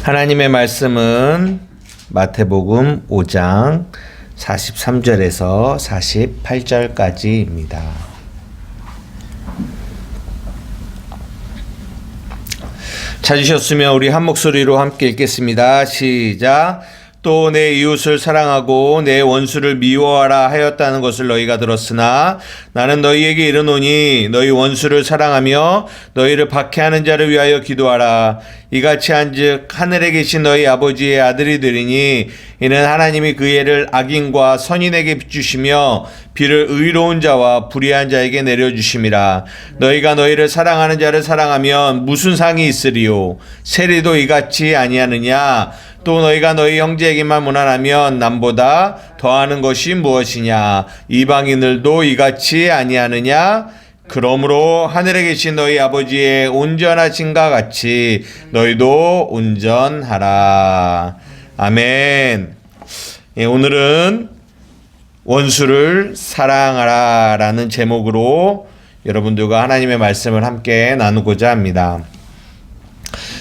하나님의 말씀은 마태복음 5장 43절에서 48절까지입니다. 찾으셨으면 우리 한 목소리로 함께 읽겠습니다. 시작. 또 내 이웃을 사랑하고 내 원수를 미워하라 하였다는 것을 너희가 들었으나 나는 너희에게 이르노니 너희 원수를 사랑하며 너희를 박해하는 자를 위하여 기도하라. 이같이 한즉 하늘에 계신 너희 아버지의 아들이 되리니 이는 하나님이 그 해를 악인과 선인에게 비추시며 비를 의로운 자와 불의한 자에게 내려주심이라. 너희가 너희를 사랑하는 자를 사랑하면 무슨 상이 있으리요? 세리도 이같이 아니하느냐? 또 너희가 너희 형제에게만 무난하면 남보다 더하는 것이 무엇이냐? 이방인들도 이같이 아니하느냐? 그러므로 하늘에 계신 너희 아버지의 온전하신가 같이 너희도 온전하라. 아멘. 오늘은 원수를 사랑하라 라는 제목으로 여러분들과 하나님의 말씀을 함께 나누고자 합니다.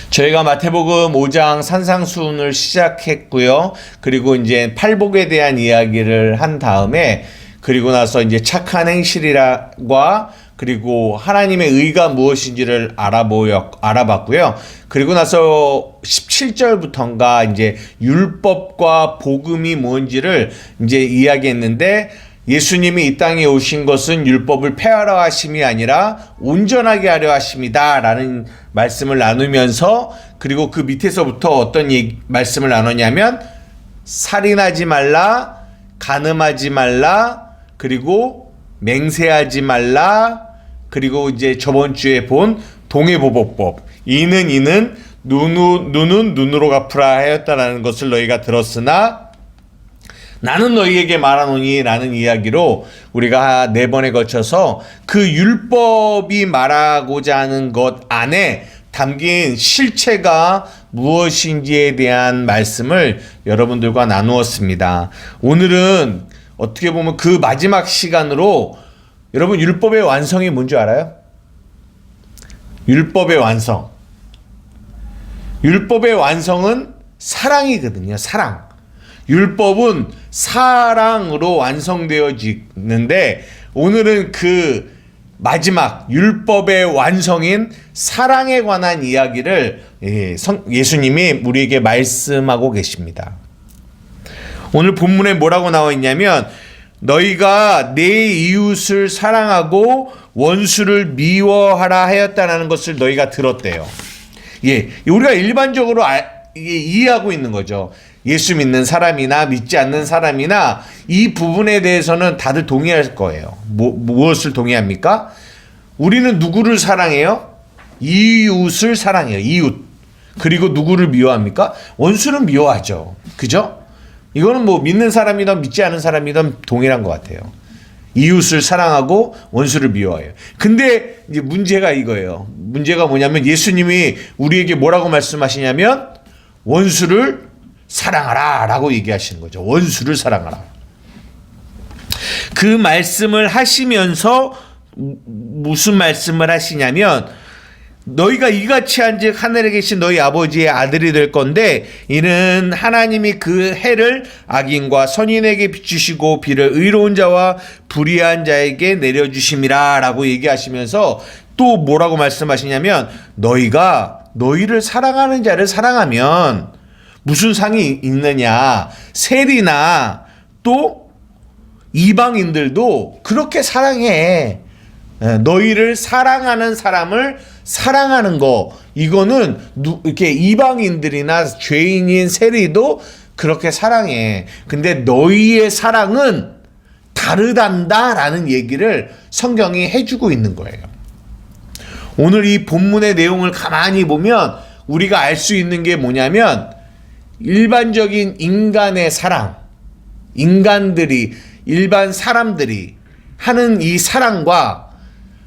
저희가 마태복음 5장 산상수훈을 시작했고요. 그리고 이제 팔복에 대한 이야기를 한 다음에 그리고 나서 이제 착한 행실이라과 그리고 하나님의 의가 무엇인지를 알아봤고요. 그리고 나서 17절부터인가 이제 율법과 복음이 뭔지를 이제 이야기했는데 예수님이 이 땅에 오신 것은 율법을 폐하려 하심이 아니라 온전하게 하려 하심이다 라는 말씀을 나누면서 그리고 그 밑에서부터 어떤 말씀을 나누냐면 살인하지 말라, 간음하지 말라, 그리고 맹세하지 말라, 그리고 이제 저번 주에 본 동해보복법 이는 눈은 눈으로 갚으라 하였다라는 것을 너희가 들었으나 나는 너희에게 말하노니 라는 이야기로 우리가 4번에 걸쳐서 그 율법이 말하고자 하는 것 안에 담긴 실체가 무엇인지에 대한 말씀을 여러분들과 나누었습니다. 오늘은 어떻게 보면 그 마지막 시간으로 여러분 율법의 완성이 뭔지 알아요? 율법의 완성. 율법의 완성은 사랑이거든요. 사랑. 율법은 사랑으로 완성되어지는데 오늘은 그 마지막 율법의 완성인 사랑에 관한 이야기를 예수님이 우리에게 말씀하고 계십니다. 오늘 본문에 뭐라고 나와 있냐면 너희가 내 이웃을 사랑하고 원수를 미워하라 하였다는 것을 너희가 들었대요. 우리가 일반적으로 이해하고 있는 거죠. 예수 믿는 사람이나 믿지 않는 사람이나 이 부분에 대해서는 다들 동의할 거예요. 무엇을 동의합니까? 우리는 누구를 사랑해요? 이웃을 사랑해요. 이웃. 그리고 누구를 미워합니까? 원수는 미워하죠. 그죠? 이거는 뭐 믿는 사람이든 믿지 않은 사람이든 동일한 것 같아요. 이웃을 사랑하고 원수를 미워해요. 근데 이제 문제가 이거예요. 문제가 뭐냐면 예수님이 우리에게 뭐라고 말씀하시냐면 원수를 사랑하라 라고 얘기하시는 거죠. 원수를 사랑하라. 그 말씀을 하시면서 무슨 말씀을 하시냐면 너희가 이같이 한즉 하늘에 계신 너희 아버지의 아들이 될 건데 이는 하나님이 그 해를 악인과 선인에게 비추시고 비를 의로운 자와 불의한 자에게 내려주심이라 라고 얘기하시면서 또 뭐라고 말씀하시냐면 너희가 너희를 사랑하는 자를 사랑하면 무슨 상이 있느냐? 세리나 또 이방인들도 그렇게 사랑해. 너희를 사랑하는 사람을 사랑하는 거 이거는 이렇게 이방인들이나 죄인인 세리도 그렇게 사랑해. 근데 너희의 사랑은 다르단다라는 얘기를 성경이 해주고 있는 거예요. 오늘 이 본문의 내용을 가만히 보면 우리가 알 수 있는 게 뭐냐면 일반적인 인간의 사랑, 일반 사람들이 하는 이 사랑과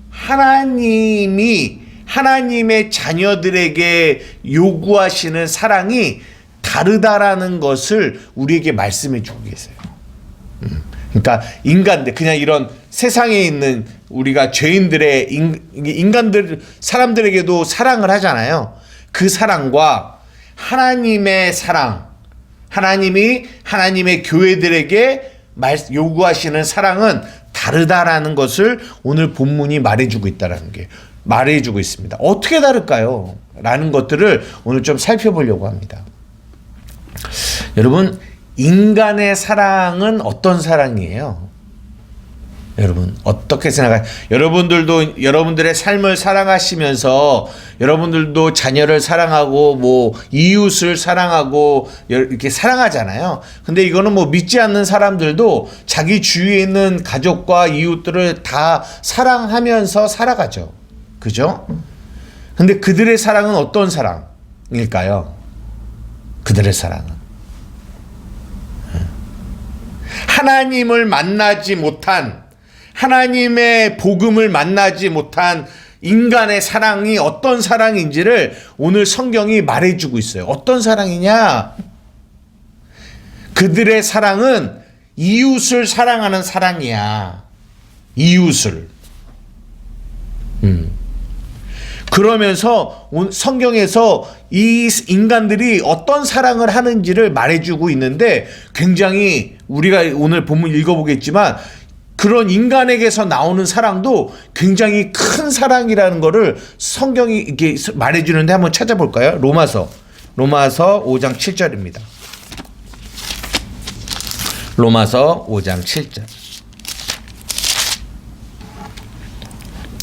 하나님이 하나님의 자녀들에게 요구하시는 사랑이 다르다라는 것을 우리에게 말씀해 주고 계세요. 그러니까 인간들, 그냥 이런 세상에 있는 우리가 죄인들의 인간들, 사람들에게도 사랑을 하잖아요. 그 사랑과 하나님의 사랑, 하나님이 하나님의 교회들에게 요구하시는 사랑은 다르다라는 것을 오늘 본문이 말해주고 있다라는 게 말해주고 있습니다. 어떻게 다를까요? 라는 것들을 오늘 좀 살펴보려고 합니다. 여러분, 인간의 사랑은 어떤 사랑이에요? 여러분 어떻게 생각해요? 여러분들도 여러분들의 삶을 사랑하시면서 여러분들도 자녀를 사랑하고 뭐 이웃을 사랑하고 이렇게 사랑하잖아요. 근데 이거는 뭐 믿지 않는 사람들도 자기 주위에 있는 가족과 이웃들을 다 사랑하면서 살아가죠. 그죠? 근데 그들의 사랑은 어떤 사랑일까요? 그들의 사랑은 하나님을 만나지 못한, 하나님의 복음을 만나지 못한 인간의 사랑이 어떤 사랑인지를 오늘 성경이 말해주고 있어요. 어떤 사랑이냐? 그들의 사랑은 이웃을 사랑하는 사랑이야. 이웃을. 그러면서 성경에서 이 인간들이 어떤 사랑을 하는지를 말해주고 있는데 굉장히 우리가 오늘 본문 읽어보겠지만 그런 인간에게서 나오는 사랑도 굉장히 큰 사랑이라는 것을 성경이 이렇게 말해주는데 한번 찾아볼까요? 로마서 5장 7절입니다. 로마서 5장 7절.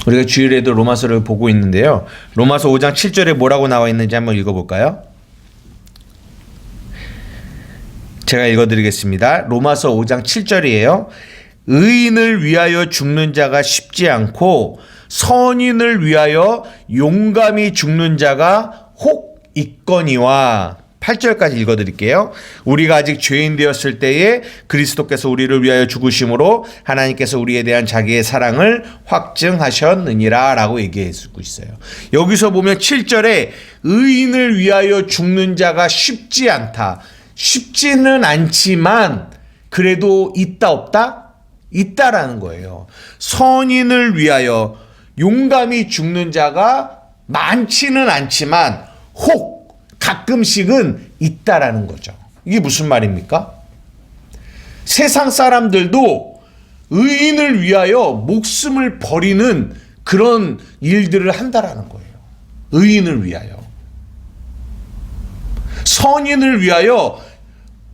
우리가 주일에도 로마서를 보고 있는데요. 로마서 5장 7절에 뭐라고 나와 있는지 한번 읽어볼까요? 제가 읽어드리겠습니다. 로마서 5장 7절이에요. 의인을 위하여 죽는 자가 쉽지 않고 선인을 위하여 용감히 죽는 자가 혹 있거니와. 8절까지 읽어드릴게요. 우리가 아직 죄인 되었을 때에 그리스도께서 우리를 위하여 죽으심으로 하나님께서 우리에 대한 자기의 사랑을 확증하셨느니라 라고 얘기해주고 있어요. 여기서 보면 7절에 의인을 위하여 죽는 자가 쉽지 않다. 쉽지는 않지만 그래도 있다 없다? 있다라는 거예요. 선인을 위하여 용감히 죽는 자가 많지는 않지만 혹 가끔씩은 있다라는 거죠. 이게 무슨 말입니까? 세상 사람들도 의인을 위하여 목숨을 버리는 그런 일들을 한다라는 거예요. 의인을 위하여. 선인을 위하여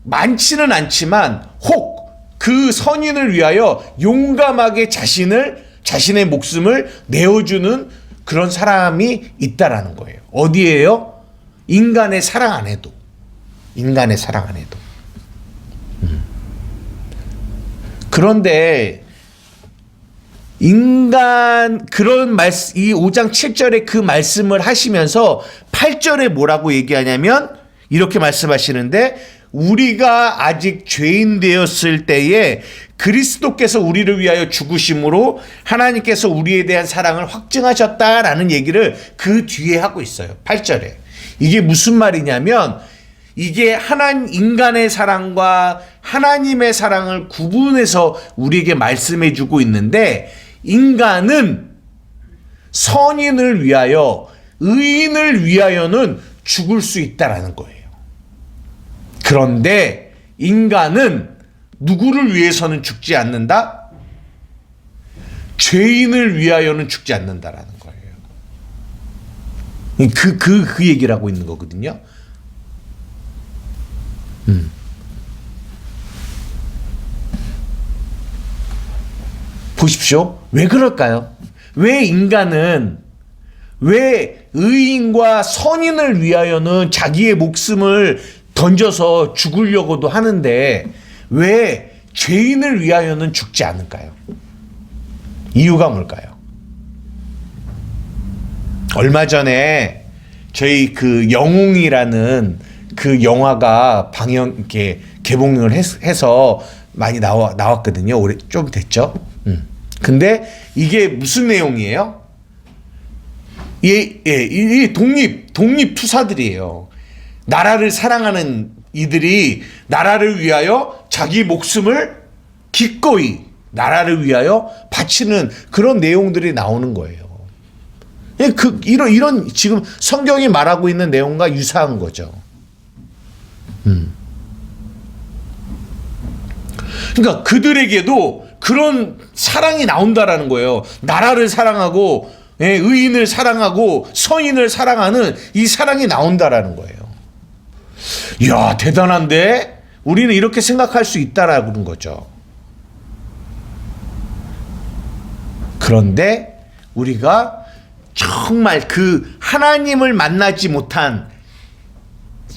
많지는 않지만 혹 그 선인을 위하여 용감하게 자신의 목숨을 내어주는 그런 사람이 있다라는 거예요. 어디에요? 인간의 사랑 안에도. 인간의 사랑 안에도. 그런데 그런 말씀, 이 5장 7절에 그 말씀을 하시면서 8절에 뭐라고 얘기하냐면 이렇게 말씀하시는데 우리가 아직 죄인 되었을 때에 그리스도께서 우리를 위하여 죽으심으로 하나님께서 우리에 대한 사랑을 확증하셨다라는 얘기를 그 뒤에 하고 있어요. 8절에. 이게 무슨 말이냐면 이게 인간의 사랑과 하나님의 사랑을 구분해서 우리에게 말씀해 주고 있는데 인간은 선인을 위하여 의인을 위하여는 죽을 수 있다라는 거예요. 그런데 인간은 누구를 위해서는 죽지 않는다? 죄인을 위하여는 죽지 않는다라는 거예요. 그 얘기를 하고 있는 거거든요. 보십시오. 왜 그럴까요? 왜 의인과 선인을 위하여는 자기의 목숨을 던져서 죽으려고도 하는데 왜 죄인을 위하여는 죽지 않을까요? 이유가 뭘까요? 얼마 전에 저희 그 영웅이라는 그 영화가 이렇게 개봉을 해서 많이 나왔거든요. 올해 좀 됐죠. 근데 이게 무슨 내용이에요? 이 독립 투사들이에요. 나라를 사랑하는 이들이 나라를 위하여 자기 목숨을 기꺼이 나라를 위하여 바치는 그런 내용들이 나오는 거예요. 이런 지금 성경이 말하고 있는 내용과 유사한 거죠. 그러니까 그들에게도 그런 사랑이 나온다라는 거예요. 나라를 사랑하고 의인을 사랑하고 선인을 사랑하는 이 사랑이 나온다라는 거예요. 이야, 대단한데? 우리는 이렇게 생각할 수 있다라는 거죠. 그런데 우리가 정말 그 하나님을 만나지 못한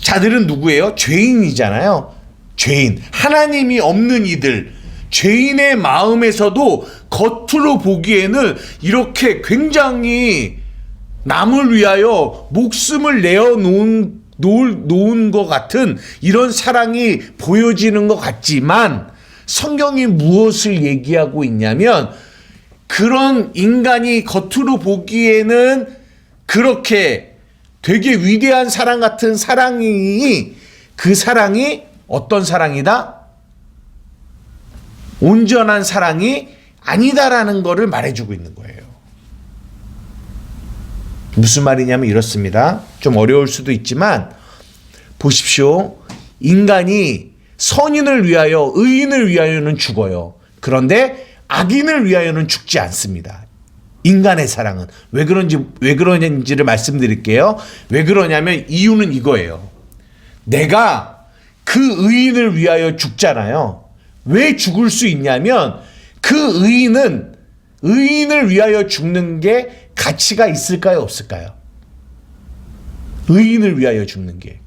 자들은 누구예요? 죄인이잖아요. 죄인. 하나님이 없는 이들. 죄인의 마음에서도 겉으로 보기에는 이렇게 굉장히 남을 위하여 목숨을 놓은 것 같은 이런 사랑이 보여지는 것 같지만 성경이 무엇을 얘기하고 있냐면 그런 인간이 겉으로 보기에는 그렇게 되게 위대한 사랑 같은 사랑이 그 사랑이 어떤 사랑이다? 온전한 사랑이 아니다라는 것을 말해주고 있는 거예요. 무슨 말이냐면 이렇습니다. 좀 어려울 수도 있지만 보십시오. 인간이 선인을 위하여 의인을 위하여는 죽어요. 그런데 악인을 위하여는 죽지 않습니다. 인간의 사랑은 왜 그러는지를 말씀드릴게요. 왜 그러냐면 이유는 이거예요. 내가 그 의인을 위하여 죽잖아요. 왜 죽을 수 있냐면 그 의인을 위하여 죽는 게 가치가 있을까요, 없을까요? 의인을 위하여 죽는 게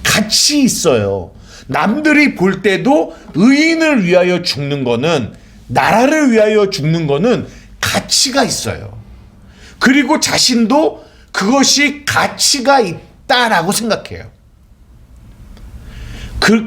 가치 있어요. 남들이 볼 때도 의인을 위하여 죽는 거는, 나라를 위하여 죽는 거는 가치가 있어요. 그리고 자신도 그것이 가치가 있다라고 생각해요.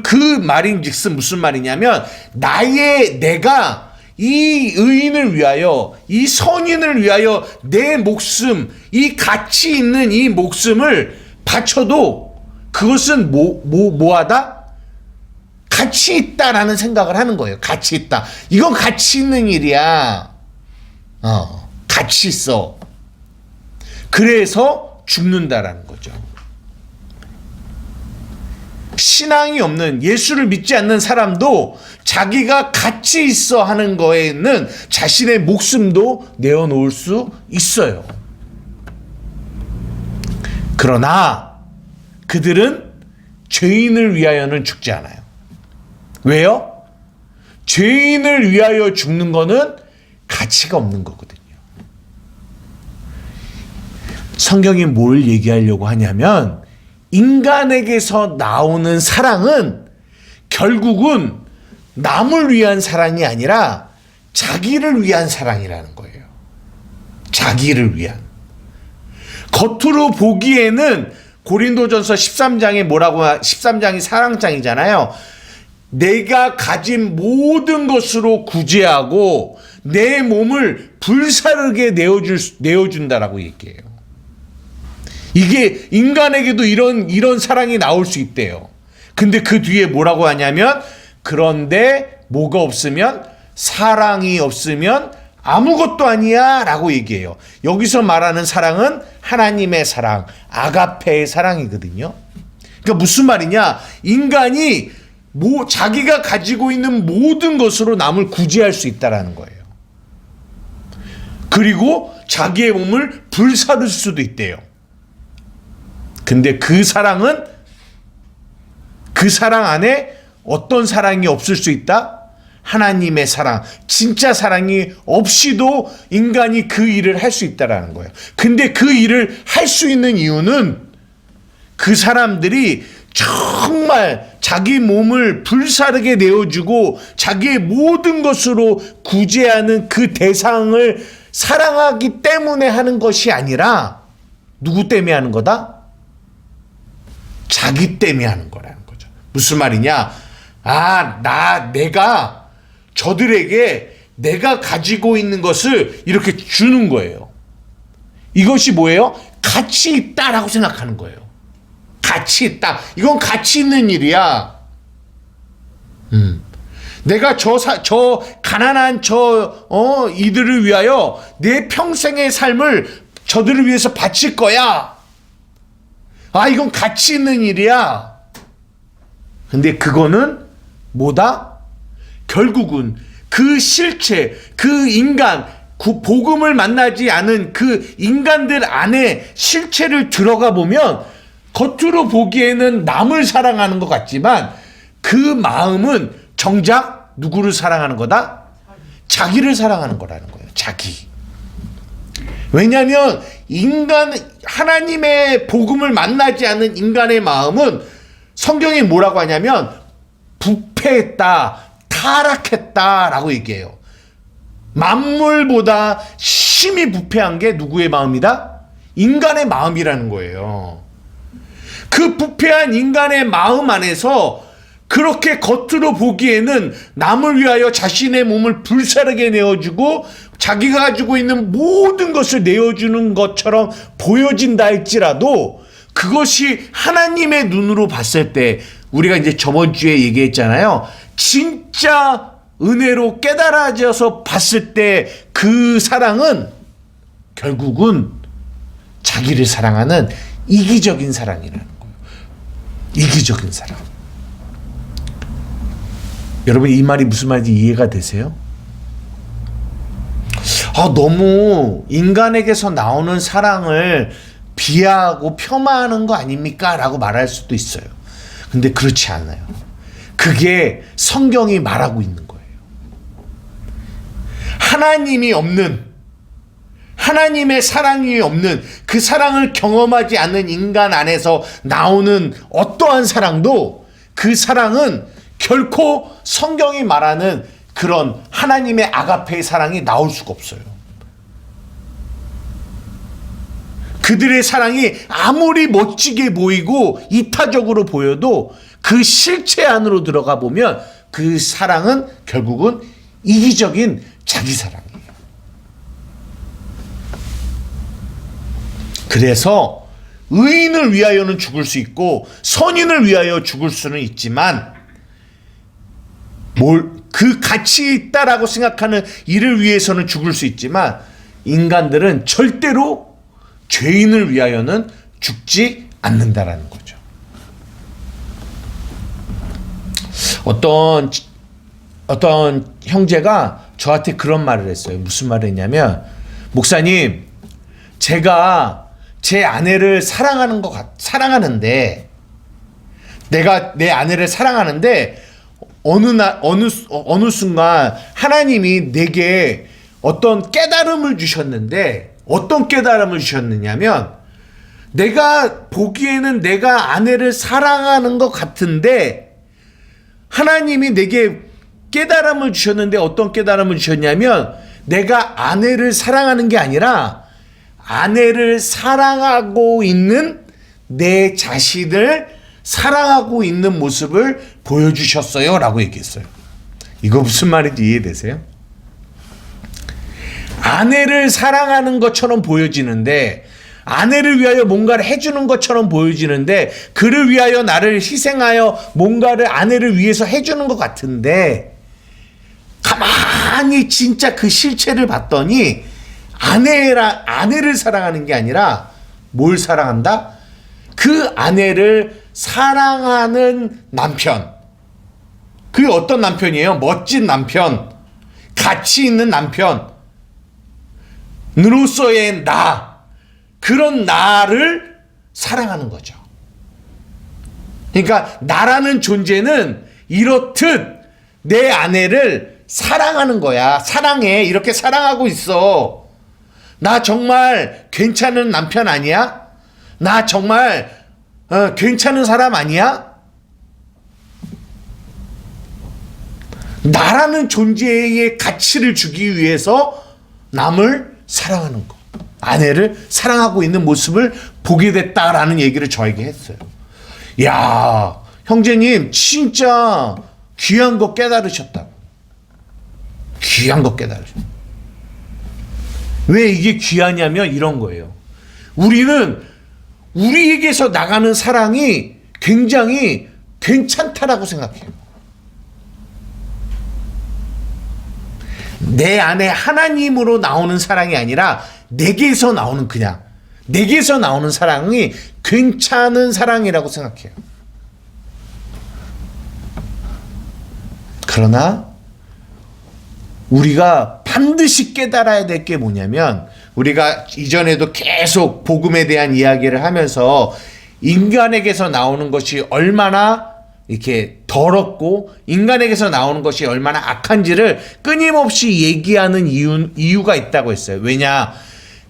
그 말인즉슨 무슨 말이냐면 내가 이 의인을 위하여, 이 선인을 위하여 내 목숨, 이 가치 있는 이 목숨을 바쳐도 그것은 뭐하다? 가치 있다라는 생각을 하는 거예요. 가치 있다. 이건 가치 있는 일이야. 가치 있어. 그래서 죽는다라는 거죠. 신앙이 없는, 예수를 믿지 않는 사람도 자기가 가치 있어 하는 거에는 자신의 목숨도 내어놓을 수 있어요. 그러나 그들은 죄인을 위하여는 죽지 않아요. 왜요? 죄인을 위하여 죽는 거는 가치가 없는 거거든요. 성경이 뭘 얘기하려고 하냐면 인간에게서 나오는 사랑은 결국은 남을 위한 사랑이 아니라 자기를 위한 사랑이라는 거예요. 자기를 위한. 겉으로 보기에는 고린도전서 13장이 사랑장이잖아요. 내가 가진 모든 것으로 구제하고 내 몸을 불사르게 내어준다라고 얘기해요. 이게 인간에게도 이런 사랑이 나올 수 있대요. 근데 그 뒤에 뭐라고 하냐면, 그런데 뭐가 없으면, 사랑이 없으면 아무것도 아니야 라고 얘기해요. 여기서 말하는 사랑은 하나님의 사랑, 아가페의 사랑이거든요. 그러니까 무슨 말이냐, 인간이 자기가 가지고 있는 모든 것으로 남을 구제할 수 있다라는 거예요. 그리고 자기의 몸을 불사를 수도 있대요. 근데 그 사랑 안에 어떤 사랑이 없을 수 있다? 하나님의 사랑, 진짜 사랑이 없이도 인간이 그 일을 할 수 있다라는 거예요. 근데 그 일을 할 수 있는 이유는 그 사람들이 정말 자기 몸을 불사르게 내어주고 자기의 모든 것으로 구제하는 그 대상을 사랑하기 때문에 하는 것이 아니라 누구 때문에 하는 거다? 자기 때문에 하는 거라는 거죠. 무슨 말이냐? 내가 저들에게 내가 가지고 있는 것을 이렇게 주는 거예요. 이것이 뭐예요? 가치 있다라고 생각하는 거예요. 가치 있다. 이건 가치 있는 일이야. 내가 저 가난한 이들을 위하여 내 평생의 삶을 저들을 위해서 바칠 거야. 이건 가치 있는 일이야. 근데 그거는 뭐다? 결국은 그 실체, 그 인간, 그 복음을 만나지 않은 그 인간들 안에 실체를 들어가 보면 겉으로 보기에는 남을 사랑하는 것 같지만 그 마음은 정작 누구를 사랑하는 거다? 자기를 사랑하는 거라는 거예요. 자기. 왜냐하면 하나님의 복음을 만나지 않는 인간의 마음은 성경이 뭐라고 하냐면 부패했다, 타락했다라고 얘기해요. 만물보다 심히 부패한 게 누구의 마음이다? 인간의 마음이라는 거예요. 그 부패한 인간의 마음 안에서 그렇게 겉으로 보기에는 남을 위하여 자신의 몸을 불사르게 내어주고 자기가 가지고 있는 모든 것을 내어주는 것처럼 보여진다 할지라도 그것이 하나님의 눈으로 봤을 때 우리가 이제 저번 주에 얘기했잖아요. 진짜 은혜로 깨달아져서 봤을 때 그 사랑은 결국은 자기를 사랑하는 이기적인 사랑이라는 거예요. 이기적인 사랑. 여러분 이 말이 무슨 말인지 이해가 되세요? 너무 인간에게서 나오는 사랑을 비하하고 폄하하는 거 아닙니까? 라고 말할 수도 있어요. 근데 그렇지 않아요. 그게 성경이 말하고 있는 거예요. 하나님이 없는, 하나님의 사랑이 없는, 그 사랑을 경험하지 않는 인간 안에서 나오는 어떠한 사랑도 그 사랑은 결코 성경이 말하는 그런 하나님의 아가페의 사랑이 나올 수가 없어요. 그들의 사랑이 아무리 멋지게 보이고 이타적으로 보여도 그 실체 안으로 들어가 보면 그 사랑은 결국은 이기적인 자기 사랑이에요. 그래서 의인을 위하여는 죽을 수 있고 선인을 위하여 죽을 수는 있지만 그 가치에 있다라고 생각하는 일을 위해서는 죽을 수 있지만 인간들은 절대로 죄인을 위하여는 죽지 않는다라는 거죠. 어떤 형제가 저한테 그런 말을 했어요. 무슨 말을 했냐면, 목사님, 제가 제 아내를 사랑하는데 내가 내 아내를 사랑하는데 어느 순간 하나님이 내게 어떤 깨달음을 주셨는데, 어떤 깨달음을 주셨느냐면, 내가 보기에는 내가 아내를 사랑하는 것 같은데 하나님이 내게 깨달음을 주셨는데 어떤 깨달음을 주셨냐면, 내가 아내를 사랑하는 게 아니라 아내를 사랑하고 있는 내 자신을 사랑하고 있는 모습을 보여주셨어요 라고 얘기했어요. 이거 무슨 말인지 이해되세요? 아내를 사랑하는 것처럼 보여지는데, 아내를 위하여 뭔가를 해주는 것처럼 보여지는데, 그를 위하여 나를 희생하여 뭔가를 아내를 위해서 해주는 것 같은데, 가만히 진짜 그 실체를 봤더니 아내를 사랑하는 게 아니라 뭘 사랑한다? 그 아내를 사랑하는 남편. 그게 어떤 남편이에요? 멋진 남편, 가치 있는 남편으로서의 나, 그런 나를 사랑하는 거죠. 그러니까 나라는 존재는 이렇듯 내 아내를 사랑하는 거야. 사랑해. 이렇게 사랑하고 있어. 나 정말 괜찮은 남편 아니야? 나 정말 괜찮은 사람 아니야? 나라는 존재의 가치를 주기 위해서 남을 사랑하는 거, 아내를 사랑하고 있는 모습을 보게 됐다라는 얘기를 저에게 했어요. 야, 형제님 진짜 귀한 거 깨달으셨다. 귀한 거 깨달으셨다. 왜 이게 귀하냐면 이런 거예요. 우리는 우리에게서 나가는 사랑이 굉장히 괜찮다라고 생각해요. 내 안에 하나님으로 나오는 사랑이 아니라 내게서 나오는, 그냥 내게서 나오는 사랑이 괜찮은 사랑이라고 생각해요. 그러나 우리가 반드시 깨달아야 될 게 뭐냐면, 우리가 이전에도 계속 복음에 대한 이야기를 하면서 인간에게서 나오는 것이 얼마나 이렇게 더럽고 인간에게서 나오는 것이 얼마나 악한지를 끊임없이 얘기하는 이유가 있다고 했어요. 왜냐?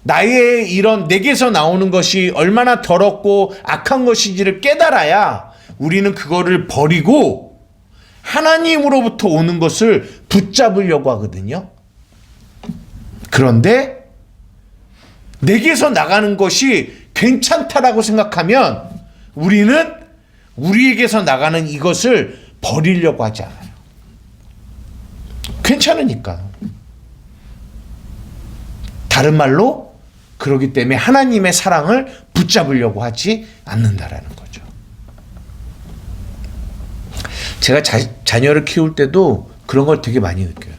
나의 이런 내게서 나오는 것이 얼마나 더럽고 악한 것인지를 깨달아야 우리는 그거를 버리고 하나님으로부터 오는 것을 붙잡으려고 하거든요. 그런데 내게서 나가는 것이 괜찮다라고 생각하면 우리는 우리에게서 나가는 이것을 버리려고 하지 않아요. 괜찮으니까. 다른 말로 그러기 때문에 하나님의 사랑을 붙잡으려고 하지 않는다라는 거죠. 제가 자녀를 키울 때도 그런 걸 되게 많이 느껴요.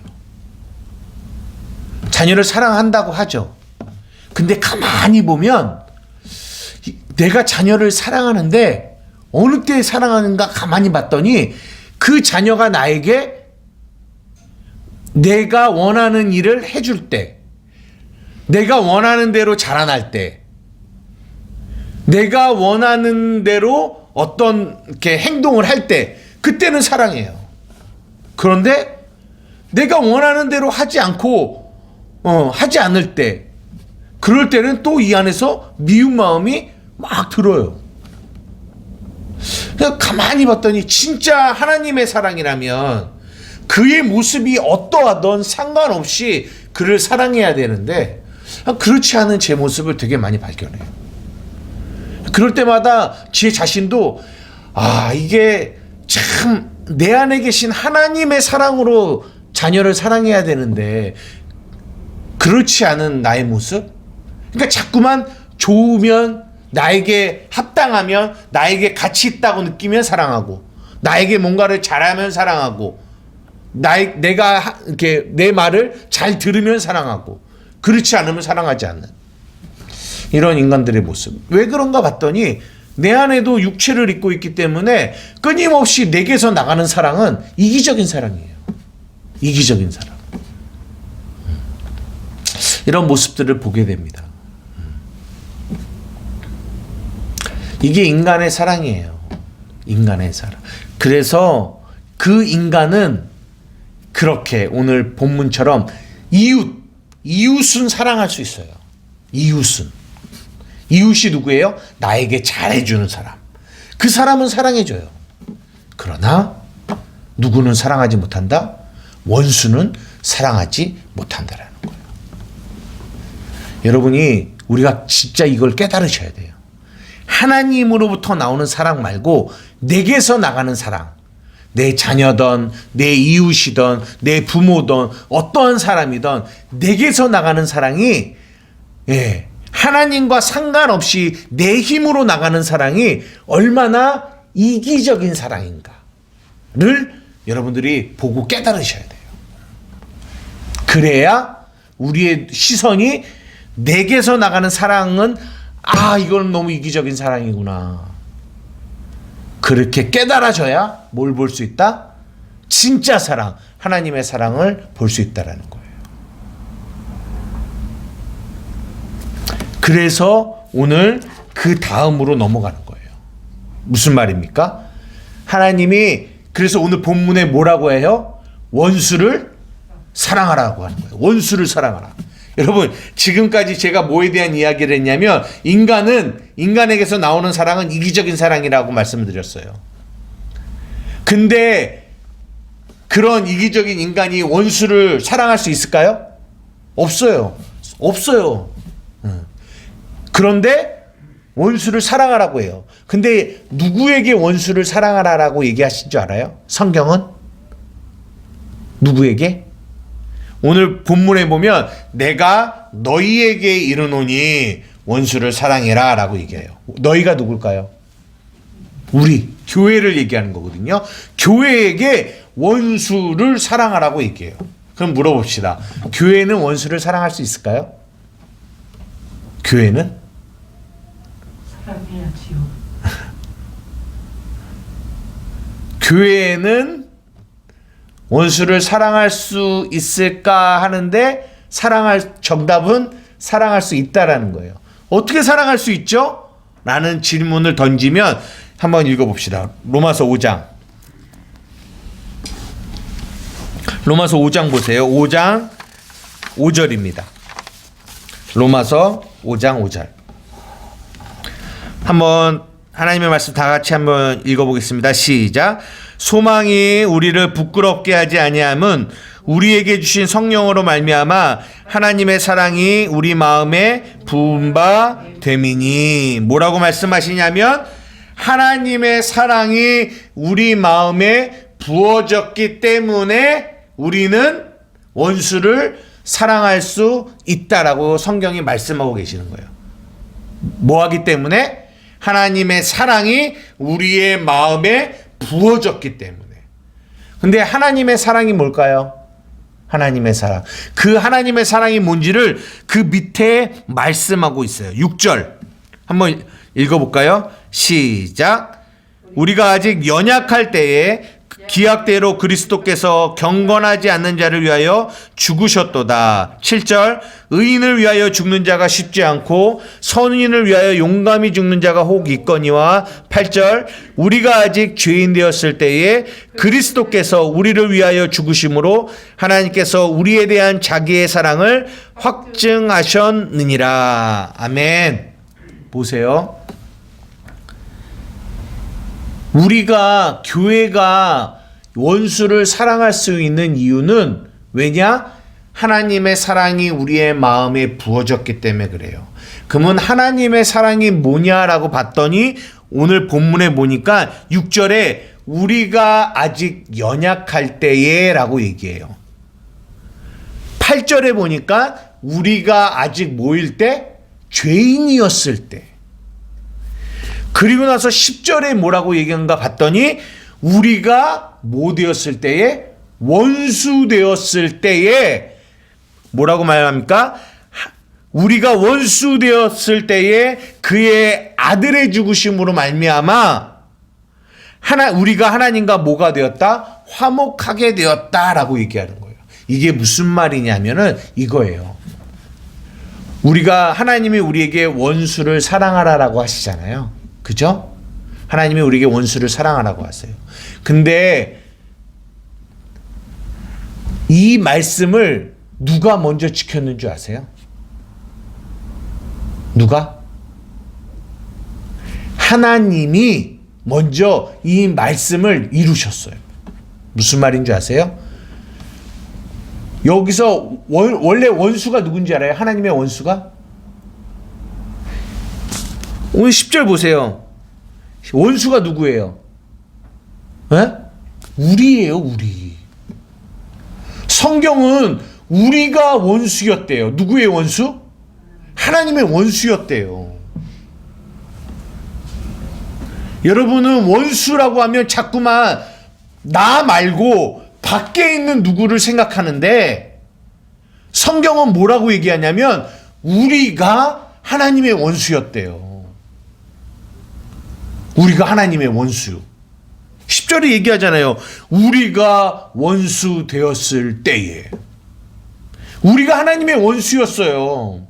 자녀를 사랑한다고 하죠. 근데 가만히 보면 내가 자녀를 사랑하는데 어느 때 사랑하는가 가만히 봤더니 그 자녀가 나에게 내가 원하는 일을 해줄 때, 내가 원하는 대로 자라날 때, 내가 원하는 대로 어떤 이렇게 행동을 할 때, 그때는 사랑해요. 그런데 내가 원하는 대로 하지 않고 하지 않을 때, 그럴 때는 또 이 안에서 미운 마음이 막 들어요. 그냥 가만히 봤더니 진짜 하나님의 사랑이라면 그의 모습이 어떠하든 상관없이 그를 사랑해야 되는데 그렇지 않은 제 모습을 되게 많이 발견해요. 그럴 때마다 제 자신도 이게 참 내 안에 계신 하나님의 사랑으로 자녀를 사랑해야 되는데 그렇지 않은 나의 모습? 그러니까 자꾸만 좋으면, 나에게 합당하면, 나에게 가치 있다고 느끼면 사랑하고, 나에게 뭔가를 잘하면 사랑하고, 내가 이렇게 내 말을 잘 들으면 사랑하고, 그렇지 않으면 사랑하지 않는 이런 인간들의 모습. 왜 그런가 봤더니 내 안에도 육체를 입고 있기 때문에 끊임없이 내게서 나가는 사랑은 이기적인 사랑이에요. 이기적인 사랑. 이런 모습들을 보게 됩니다. 이게 인간의 사랑이에요. 인간의 사랑. 그래서 그 인간은 그렇게 오늘 본문처럼 이웃은 사랑할 수 있어요. 이웃이 누구예요? 나에게 잘해주는 사람. 그 사람은 사랑해줘요. 그러나 누구는 사랑하지 못한다? 원수는 사랑하지 못한다라는 거예요. 여러분이 우리가 진짜 이걸 깨달으셔야 돼요. 하나님으로부터 나오는 사랑 말고 내게서 나가는 사랑, 내 자녀든 내 이웃이든 내 부모든 어떠한 사람이든 내게서 나가는 사랑이 하나님과 상관없이 내 힘으로 나가는 사랑이 얼마나 이기적인 사랑인가를 여러분들이 보고 깨달으셔야 돼요. 그래야 우리의 시선이 내게서 나가는 사랑은 이건 너무 이기적인 사랑이구나. 그렇게 깨달아져야 뭘 볼 수 있다? 진짜 사랑, 하나님의 사랑을 볼 수 있다라는 거예요. 그래서 오늘 그 다음으로 넘어가는 거예요. 무슨 말입니까? 하나님이 그래서 오늘 본문에 뭐라고 해요? 원수를 사랑하라고 하는 거예요. 원수를 사랑하라. 여러분, 지금까지 제가 뭐에 대한 이야기를 했냐면 인간에게서 나오는 사랑은 이기적인 사랑이라고 말씀을 드렸어요. 근데 그런 이기적인 인간이 원수를 사랑할 수 있을까요? 없어요. 그런데 원수를 사랑하라고 해요. 근데 누구에게 원수를 사랑하라라고 얘기하신 줄 알아요? 성경은? 누구에게? 오늘 본문에 보면 내가 너희에게 이르노니 원수를 사랑해라 라고 얘기해요. 너희가 누굴까요? 우리 교회를 얘기하는 거거든요. 교회에게 원수를 사랑하라고 얘기해요. 그럼 물어봅시다. 교회는 원수를 사랑할 수 있을까요? 교회는? 사랑해야지요. 교회는 원수를 사랑할 수 있을까 하는데 정답은 사랑할 수 있다라는 거예요. 어떻게 사랑할 수 있죠? 라는 질문을 던지면 한번 읽어봅시다. 로마서 5장. 로마서 5장 보세요. 5장 5절입니다. 로마서 5장 5절. 한번 하나님의 말씀 다 같이 한번 읽어보겠습니다. 시작. 소망이 우리를 부끄럽게 하지 아니함은 우리에게 주신 성령으로 말미암아 하나님의 사랑이 우리 마음에 부은 바 됨이니. 뭐라고 말씀하시냐면 하나님의 사랑이 우리 마음에 부어졌기 때문에 우리는 원수를 사랑할 수 있다라고 성경이 말씀하고 계시는 거예요. 뭐 하기 때문에? 하나님의 사랑이 우리의 마음에 부어졌기 때문에. 근데 하나님의 사랑이 뭘까요? 하나님의 사랑. 그 하나님의 사랑이 뭔지를 그 밑에 말씀하고 있어요. 6절 한번 읽어볼까요? 시작. 우리가 아직 연약할 때에 기약대로 그리스도께서 경건하지 않는 자를 위하여 죽으셨도다. 7절. 의인을 위하여 죽는 자가 쉽지 않고 선인을 위하여 용감히 죽는 자가 혹 있거니와. 8절. 우리가 아직 죄인 되었을 때에 그리스도께서 우리를 위하여 죽으심으로 하나님께서 우리에 대한 자기의 사랑을 확증하셨느니라. 아멘. 보세요. 우리가 교회가 원수를 사랑할 수 있는 이유는 왜냐? 하나님의 사랑이 우리의 마음에 부어졌기 때문에 그래요. 그러면 하나님의 사랑이 뭐냐라고 봤더니 오늘 본문에 보니까 6절에 우리가 아직 연약할 때에 라고 얘기해요. 8절에 보니까 우리가 아직 뭐일 때? 죄인이었을 때. 그리고 나서 10절에 뭐라고 얘기한가 봤더니 우리가 뭐 되었을 때에? 원수 되었을 때에 뭐라고 말합니까? 우리가 원수 되었을 때에 그의 아들의 죽으심으로 말미암아 우리가 하나님과 뭐가 되었다? 화목하게 되었다라고 얘기하는 거예요. 이게 무슨 말이냐면은 이거예요. 하나님이 우리에게 원수를 사랑하라라고 하시잖아요. 그죠? 하나님이 우리에게 원수를 사랑하라고 하세요. 근데 이 말씀을 누가 먼저 지켰는 줄 아세요? 누가? 하나님이 먼저 이 말씀을 이루셨어요. 무슨 말인 줄 아세요? 여기서 원래 원수가 누군지 알아요? 하나님의 원수가? 오늘 10절 보세요. 원수가 누구예요? 에? 우리예요, 우리. 성경은 우리가 원수였대요. 누구의 원수? 하나님의 원수였대요. 여러분은 원수라고 하면 자꾸만 나 말고 밖에 있는 누구를 생각하는데 성경은 뭐라고 얘기하냐면 우리가 하나님의 원수였대요. 우리가 하나님의 원수. 10절에 얘기하잖아요. 우리가 원수 되었을 때에. 우리가 하나님의 원수였어요.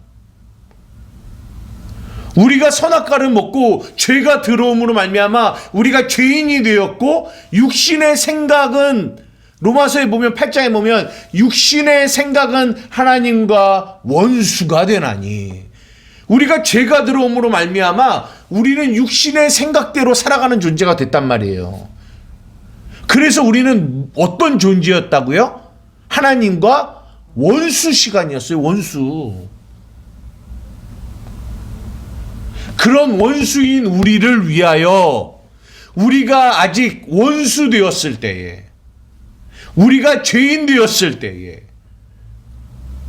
우리가 선악과를 먹고 죄가 들어옴으로 말미암아 우리가 죄인이 되었고 육신의 생각은 로마서에 보면 8장에 보면 육신의 생각은 하나님과 원수가 되나니 우리가 죄가 들어옴으로 말미암아 우리는 육신의 생각대로 살아가는 존재가 됐단 말이에요. 그래서 우리는 어떤 존재였다고요? 하나님과 원수 시간이었어요. 원수. 그런 원수인 우리를 위하여 우리가 아직 원수 되었을 때에 우리가 죄인 되었을 때에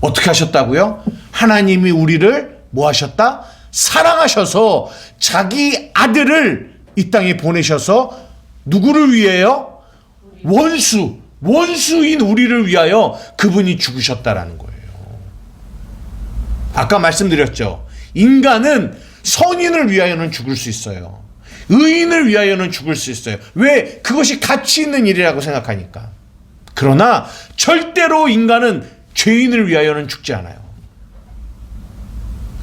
어떻게 하셨다고요? 하나님이 우리를 뭐 하셨다? 사랑하셔서 자기 아들을 이 땅에 보내셔서 누구를 위해요? 원수인 우리를 위하여 그분이 죽으셨다라는 거예요. 아까 말씀드렸죠. 인간은 선인을 위하여는 죽을 수 있어요. 의인을 위하여는 죽을 수 있어요. 왜? 그것이 가치 있는 일이라고 생각하니까. 그러나 절대로 인간은 죄인을 위하여는 죽지 않아요.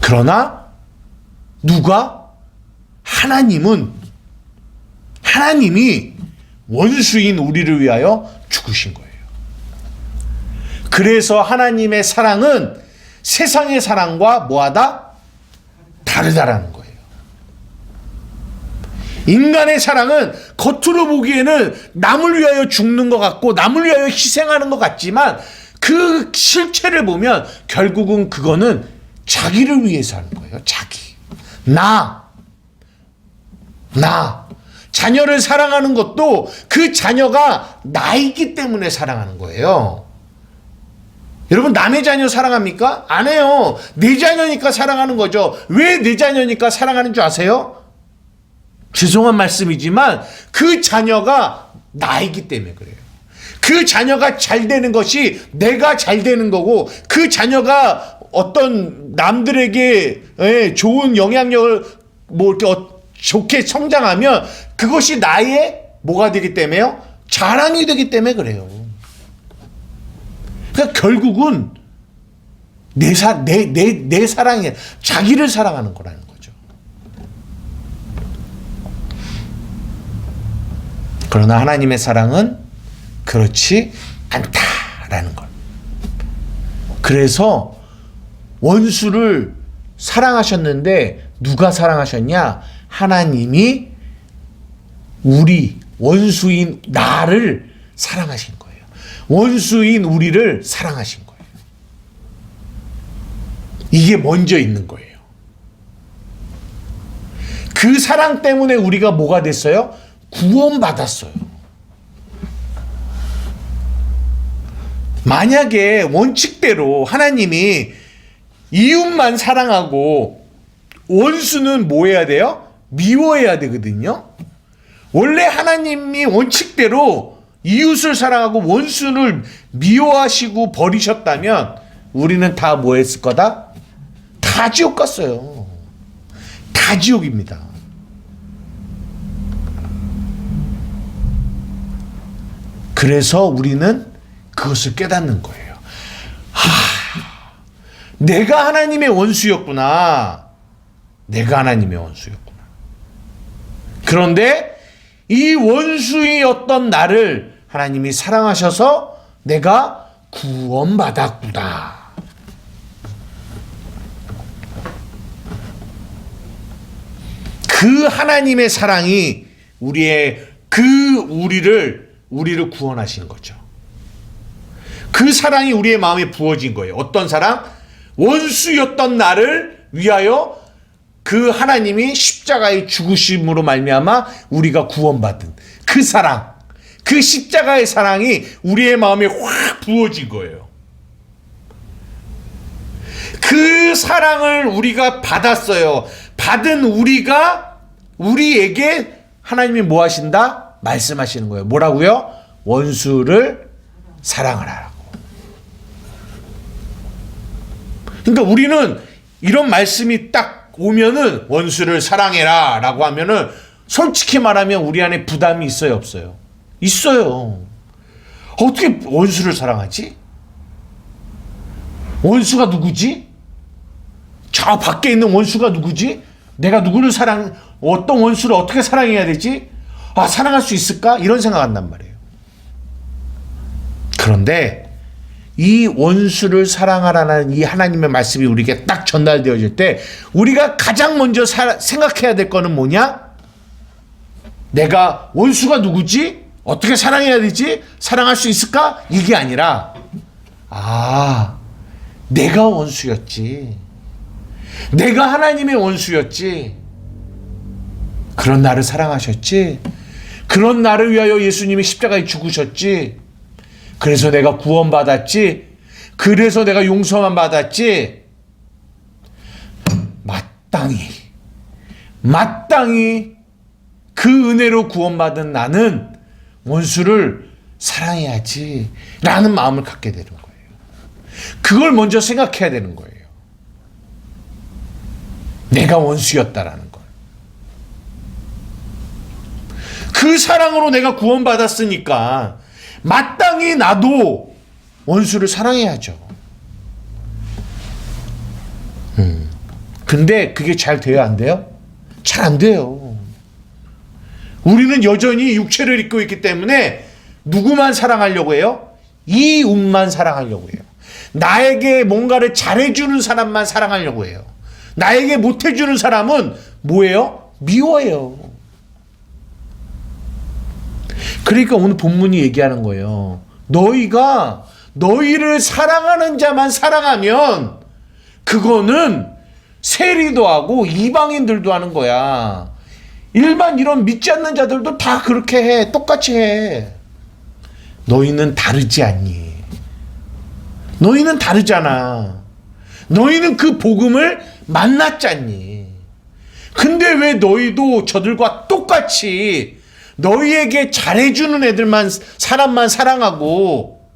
그러나 누가? 하나님이 원수인 우리를 위하여 죽으신 거예요. 그래서 하나님의 사랑은 세상의 사랑과 뭐하다? 다르다라는 거예요. 인간의 사랑은 겉으로 보기에는 남을 위하여 죽는 것 같고 남을 위하여 희생하는 것 같지만 그 실체를 보면 결국은 그거는 자기를 위해서 하는 거예요. 자기. 나. 자녀를 사랑하는 것도 그 자녀가 나이기 때문에 사랑하는 거예요. 여러분 남의 자녀 사랑합니까? 안 해요. 내 자녀니까 사랑하는 거죠. 왜 내 자녀니까 사랑하는 줄 아세요? 죄송한 말씀이지만 그 자녀가 나이기 때문에 그래요. 그 자녀가 잘 되는 것이 내가 잘 되는 거고 그 자녀가 어떤 남들에게 좋은 영향력을 이렇게 좋게 성장하면 그것이 나의 뭐가 되기 때문에요? 자랑이 되기 때문에 그래요. 그러니까 결국은 내 사랑이 자기를 사랑하는 거라는 거죠. 그러나 하나님의 사랑은 그렇지 않다라는 것. 그래서 원수를 사랑하셨는데 누가 사랑하셨냐? 하나님이 우리 원수인 나를 사랑하신 거예요. 원수인 우리를 사랑하신 거예요. 이게 먼저 있는 거예요. 그 사랑 때문에 우리가 뭐가 됐어요? 구원받았어요. 만약에 원칙대로 하나님이 이웃만 사랑하고 원수는 뭐 해야 돼요? 미워해야 되거든요. 원래 하나님이 원칙대로 이웃을 사랑하고 원수를 미워하시고 버리셨다면 우리는 다 뭐 했을 거다? 다 지옥 갔어요. 다 지옥입니다. 그래서 우리는 그것을 깨닫는 거예요. 내가 하나님의 원수였구나. 내가 하나님의 원수였구나. 그런데 이 원수였던 나를 하나님이 사랑하셔서 내가 구원받았구나. 그 하나님의 사랑이 우리를 구원하신 거죠. 그 사랑이 우리의 마음에 부어진 거예요. 어떤 사랑? 원수였던 나를 위하여 그 하나님이 십자가의 죽으심으로 말미암아 우리가 구원받은 그 사랑, 그 십자가의 사랑이 우리의 마음에 확 부어진 거예요. 그 사랑을 우리가 받았어요. 받은 우리에게 하나님이 뭐 하신다? 말씀하시는 거예요. 뭐라고요? 원수를 사랑하라고. 그러니까 우리는 이런 말씀이 딱 오면은 원수를 사랑해라 라고 하면은 솔직히 말하면 우리 안에 부담이 있어요, 없어요? 있어요. 어떻게 원수를 사랑하지? 원수가 누구지? 저 밖에 있는 원수가 누구지? 내가 어떤 원수를 어떻게 사랑해야 되지? 사랑할 수 있을까? 이런 생각한단 말이에요. 그런데 이 원수를 사랑하라는 이 하나님의 말씀이 우리에게 딱 전달되어질 때 우리가 가장 먼저 생각해야 될 거는 뭐냐? 내가 원수가 누구지? 어떻게 사랑해야 되지? 사랑할 수 있을까? 이게 아니라 내가 원수였지. 내가 하나님의 원수였지. 그런 나를 사랑하셨지. 그런 나를 위하여 예수님이 십자가에 죽으셨지. 그래서 내가 구원받았지. 그래서 내가 용서만 받았지. 마땅히 그 은혜로 구원받은 나는 원수를 사랑해야지 라는 마음을 갖게 되는 거예요. 그걸 먼저 생각해야 되는 거예요. 내가 원수였다라는 걸. 그 사랑으로 내가 구원받았으니까 마땅히 나도 원수를 사랑해야죠. 근데 그게 잘 돼요, 안 돼요? 잘 안 돼요. 우리는 여전히 육체를 입고 있기 때문에 누구만 사랑하려고 해요? 이 운만 사랑하려고 해요. 나에게 뭔가를 잘해주는 사람만 사랑하려고 해요. 나에게 못해주는 사람은 뭐예요? 미워해요. 그러니까 오늘 본문이 얘기하는 거예요. 너희가 너희를 사랑하는 자만 사랑하면 그거는 세리도 하고 이방인들도 하는 거야. 일반 이런 믿지 않는 자들도 다 그렇게 해. 똑같이 해. 너희는 다르지 않니? 너희는 다르잖아. 너희는 그 복음을 만났지 않니? 근데 왜 너희도 저들과 똑같이 너희에게 잘해주는 사람만 사랑하고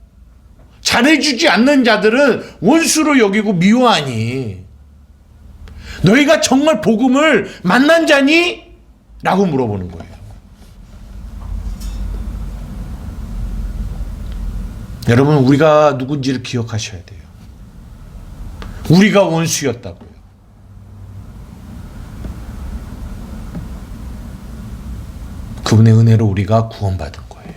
잘해주지 않는 자들은 원수로 여기고 미워하니? 너희가 정말 복음을 만난 자니? 라고 물어보는 거예요. 여러분, 우리가 누군지를 기억하셔야 돼요. 우리가 원수였다고요. 그분의 은혜로 우리가 구원받은 거예요.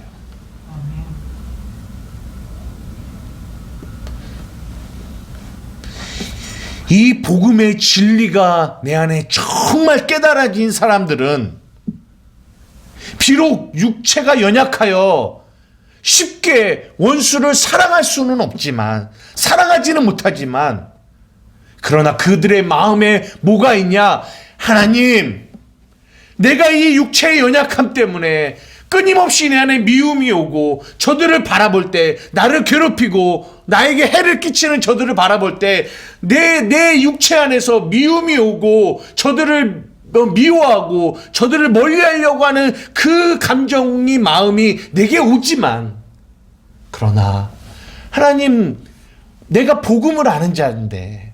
이 복음의 진리가 내 안에 정말 깨달아진 사람들은 비록 육체가 연약하여 쉽게 원수를 사랑할 수는 없지만, 사랑하지는 못하지만, 그러나 그들의 마음에 뭐가 있냐? 하나님, 내가 이 육체의 연약함 때문에 끊임없이 내 안에 미움이 오고 저들을 바라볼 때, 나를 괴롭히고 나에게 해를 끼치는 저들을 바라볼 때 내 육체 안에서 미움이 오고 저들을 미워하고 저들을 멀리하려고 하는 그 감정이, 마음이 내게 오지만, 그러나 하나님, 내가 복음을 아는 자인데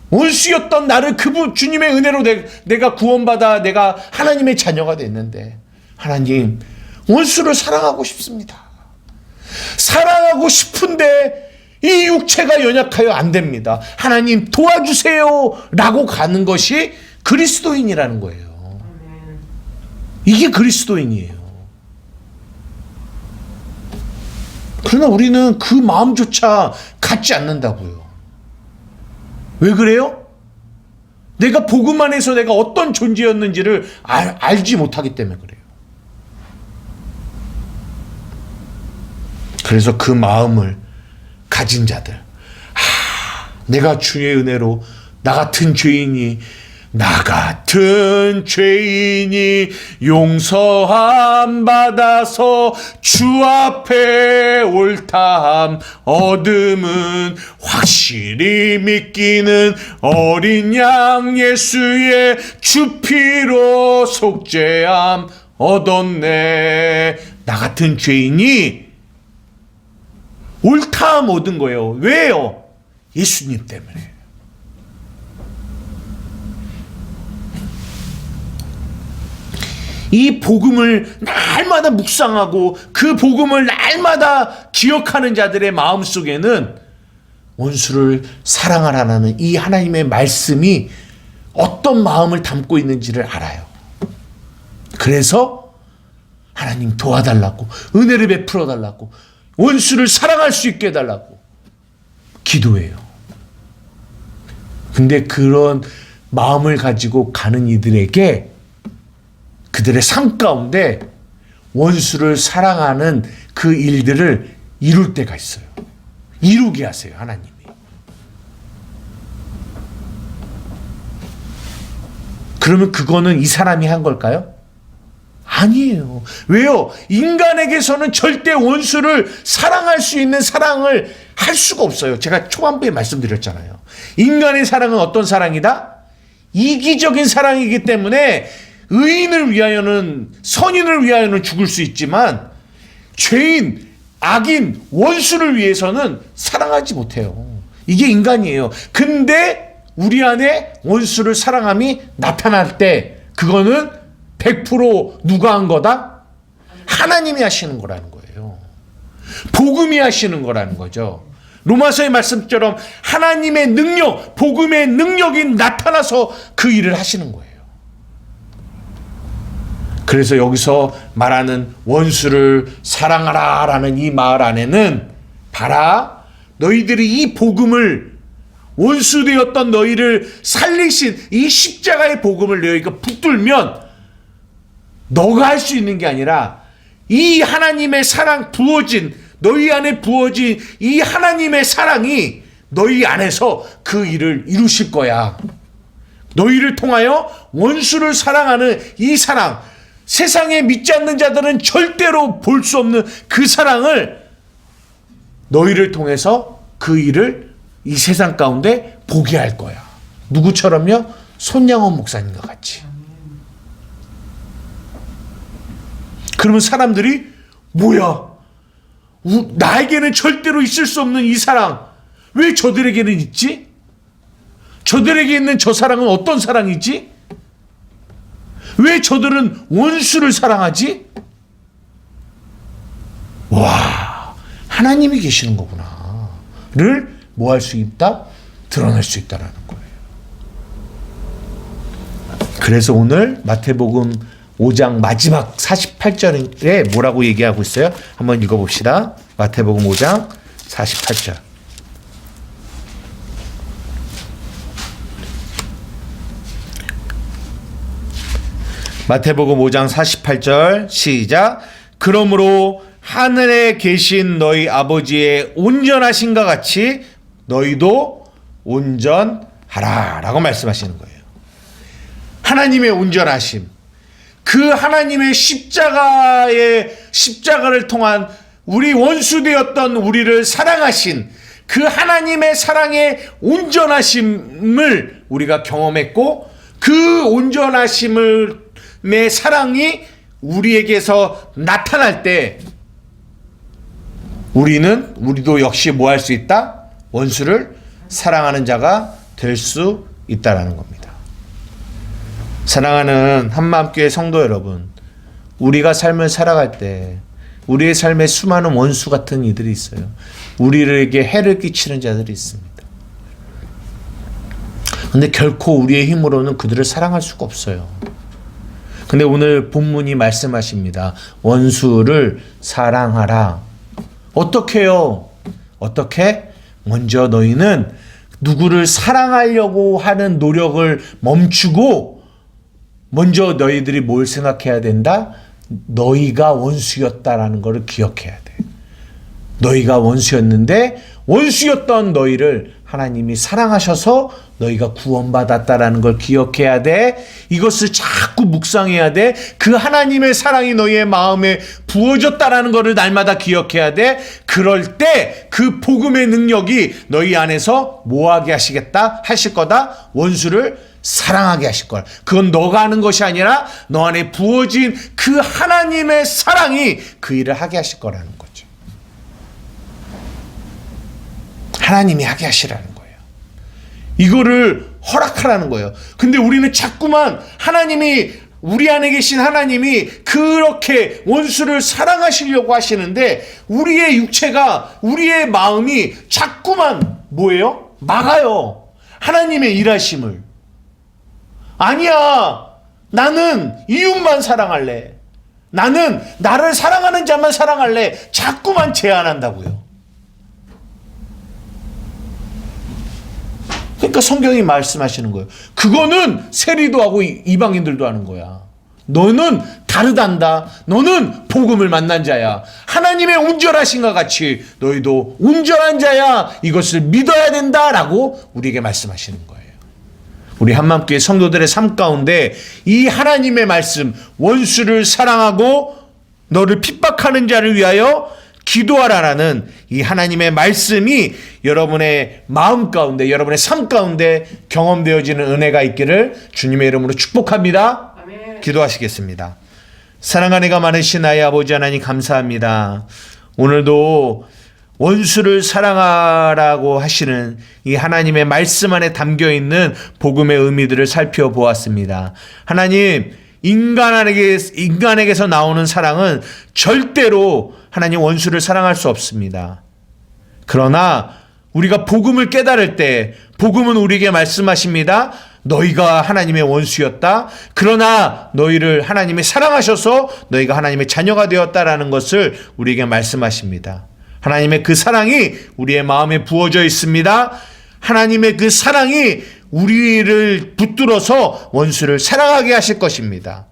원수였던 나를 그분 주님의 은혜로 내가 구원받아 내가 하나님의 자녀가 됐는데, 하나님, 원수를 사랑하고 싶습니다. 사랑하고 싶은데 이 육체가 연약하여 안 됩니다. 하나님 도와주세요 라고 가는 것이 그리스도인이라는 거예요. 이게 그리스도인이에요. 그러나 우리는 그 마음조차 갖지 않는다고요. 왜 그래요? 내가 복음 안에서 내가 어떤 존재였는지를 알지 못하기 때문에 그래요. 그래서 그 마음을 가진 자들, 내가 주의 은혜로 나 같은 죄인이 용서함 받아서 주 앞에 옳다함 얻음은 확실히 믿기는 어린 양 예수의 주 피로 속죄함 얻었네. 나 같은 죄인이 옳다함 얻은 거예요. 왜요? 예수님 때문에. 이 복음을 날마다 묵상하고 그 복음을 날마다 기억하는 자들의 마음속에는 원수를 사랑하라는 이 하나님의 말씀이 어떤 마음을 담고 있는지를 알아요. 그래서 하나님 도와달라고, 은혜를 베풀어 달라고, 원수를 사랑할 수 있게 해달라고 기도해요. 근데 그런 마음을 가지고 가는 이들에게 그들의 삶 가운데 원수를 사랑하는 그 일들을 이룰 때가 있어요. 이루게 하세요, 하나님이. 그러면 그거는 이 사람이 한 걸까요? 아니에요. 왜요? 인간에게서는 절대 원수를 사랑할 수 있는 사랑을 할 수가 없어요. 제가 초반부에 말씀드렸잖아요. 인간의 사랑은 어떤 사랑이다? 이기적인 사랑이기 때문에 의인을 위하여는, 선인을 위하여는 죽을 수 있지만 죄인, 악인, 원수를 위해서는 사랑하지 못해요. 이게 인간이에요. 근데 우리 안에 원수를 사랑함이 나타날 때 그거는 100% 누가 한 거다? 하나님이 하시는 거라는 거예요. 복음이 하시는 거라는 거죠. 로마서의 말씀처럼 하나님의 능력, 복음의 능력이 나타나서 그 일을 하시는 거예요. 그래서 여기서 말하는 원수를 사랑하라 라는 이 말 안에는 봐라, 너희들이 이 복음을, 원수되었던 너희를 살리신 이 십자가의 복음을 너희가 붙들면 너가 할 수 있는 게 아니라 이 하나님의 사랑 부어진, 너희 안에 부어진 이 하나님의 사랑이 너희 안에서 그 일을 이루실 거야. 너희를 통하여 원수를 사랑하는 이 사랑, 세상에 믿지 않는 자들은 절대로 볼 수 없는 그 사랑을 너희를 통해서 그 일을 이 세상 가운데 보게 할 거야. 누구처럼요? 손양원 목사님과 같이. 그러면 사람들이 뭐야? 나에게는 절대로 있을 수 없는 이 사랑 왜 저들에게는 있지? 저들에게 있는 저 사랑은 어떤 사랑이지? 왜 저들은 원수를 사랑하지? 와, 하나님이 계시는 거구나 를 뭐 할 수 있다? 드러낼 수 있다라는 거예요. 그래서 오늘 마태복음 5장 마지막 48절에 뭐라고 얘기하고 있어요? 한번 읽어봅시다. 마태복음 5장 48절. 마태복음 5장 48절 시작. 그러므로 하늘에 계신 너희 아버지의 온전하신가 같이 너희도 온전하라 라고 말씀하시는 거예요. 하나님의 온전하심, 그 하나님의 십자가를 통한 우리 원수되었던 우리를 사랑하신 그 하나님의 사랑의 온전하심을 우리가 경험했고, 그 온전하심의 사랑이 우리에게서 나타날 때 우리도 역시 뭐 할 수 있다? 원수를 사랑하는 자가 될 수 있다라는 겁니다. 사랑하는 한마음교회 성도 여러분, 우리가 삶을 살아갈 때 우리의 삶에 수많은 원수 같은 이들이 있어요. 우리에게 해를 끼치는 자들이 있습니다. 근데 결코 우리의 힘으로는 그들을 사랑할 수가 없어요. 근데 오늘 본문이 말씀하십니다. 원수를 사랑하라. 어떻게 해요? 어떻게? 먼저 너희는 누구를 사랑하려고 하는 노력을 멈추고 먼저 너희들이 뭘 생각해야 된다? 너희가 원수였다라는 것을 기억해야 돼. 너희가 원수였는데 원수였던 너희를 하나님이 사랑하셔서 너희가 구원받았다라는 걸 기억해야 돼. 이것을 자꾸 묵상해야 돼. 그 하나님의 사랑이 너희의 마음에 부어졌다라는 것을 날마다 기억해야 돼. 그럴 때 그 복음의 능력이 너희 안에서 뭐하게 하실 거다? 원수를 사랑하게 하실 거야. 그건 너가 하는 것이 아니라 너 안에 부어진 그 하나님의 사랑이 그 일을 하게 하실 거라는 거죠. 하나님이 하게 하시라는 거예요. 이거를 허락하라는 거예요. 근데 우리는 자꾸만 우리 안에 계신 하나님이 그렇게 원수를 사랑하시려고 하시는데 우리의 육체가, 우리의 마음이 자꾸만 뭐예요? 막아요. 하나님의 일하심을. 아니야. 나는 이웃만 사랑할래. 나는 나를 사랑하는 자만 사랑할래. 자꾸만 제한한다고요. 그러니까 성경이 말씀하시는 거예요. 그거는 세리도 하고 이방인들도 하는 거야. 너는 다르단다. 너는 복음을 만난 자야. 하나님의 온전하신가 같이 너희도 온전한 자야. 이것을 믿어야 된다라고 우리에게 말씀하시는 거예요. 우리 한마음교회 성도들의 삶 가운데 이 하나님의 말씀, 원수를 사랑하고 너를 핍박하는 자를 위하여 기도하라라는 이 하나님의 말씀이 여러분의 마음 가운데, 여러분의 삶 가운데 경험되어지는 은혜가 있기를 주님의 이름으로 축복합니다. 아멘. 기도하시겠습니다. 사랑하는 이가 많으신 나의 아버지 하나님 감사합니다. 오늘도 원수를 사랑하라고 하시는 이 하나님의 말씀 안에 담겨있는 복음의 의미들을 살펴보았습니다. 하나님, 인간에게서 나오는 사랑은 절대로 하나님 원수를 사랑할 수 없습니다. 그러나 우리가 복음을 깨달을 때 복음은 우리에게 말씀하십니다. 너희가 하나님의 원수였다. 그러나 너희를 하나님이 사랑하셔서 너희가 하나님의 자녀가 되었다라는 것을 우리에게 말씀하십니다. 하나님의 그 사랑이 우리의 마음에 부어져 있습니다. 하나님의 그 사랑이 우리를 붙들어서 원수를 사랑하게 하실 것입니다.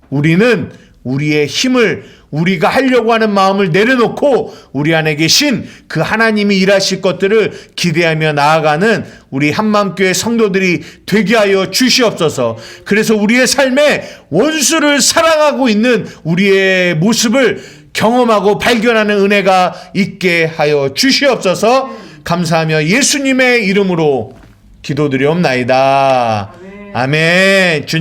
우리는 우리의 힘을 우리가 하려고 하는 마음을 내려놓고 우리 안에 계신 그 하나님이 일하실 것들을 기대하며 나아가는 우리 한마음교회 성도들이 되게 하여 주시옵소서. 그래서 우리의 삶에 원수를 사랑하고 있는 우리의 모습을 경험하고 발견하는 은혜가 있게 하여 주시옵소서. 감사하며 예수님의 이름으로 기도드리옵나이다. 아멘. 주님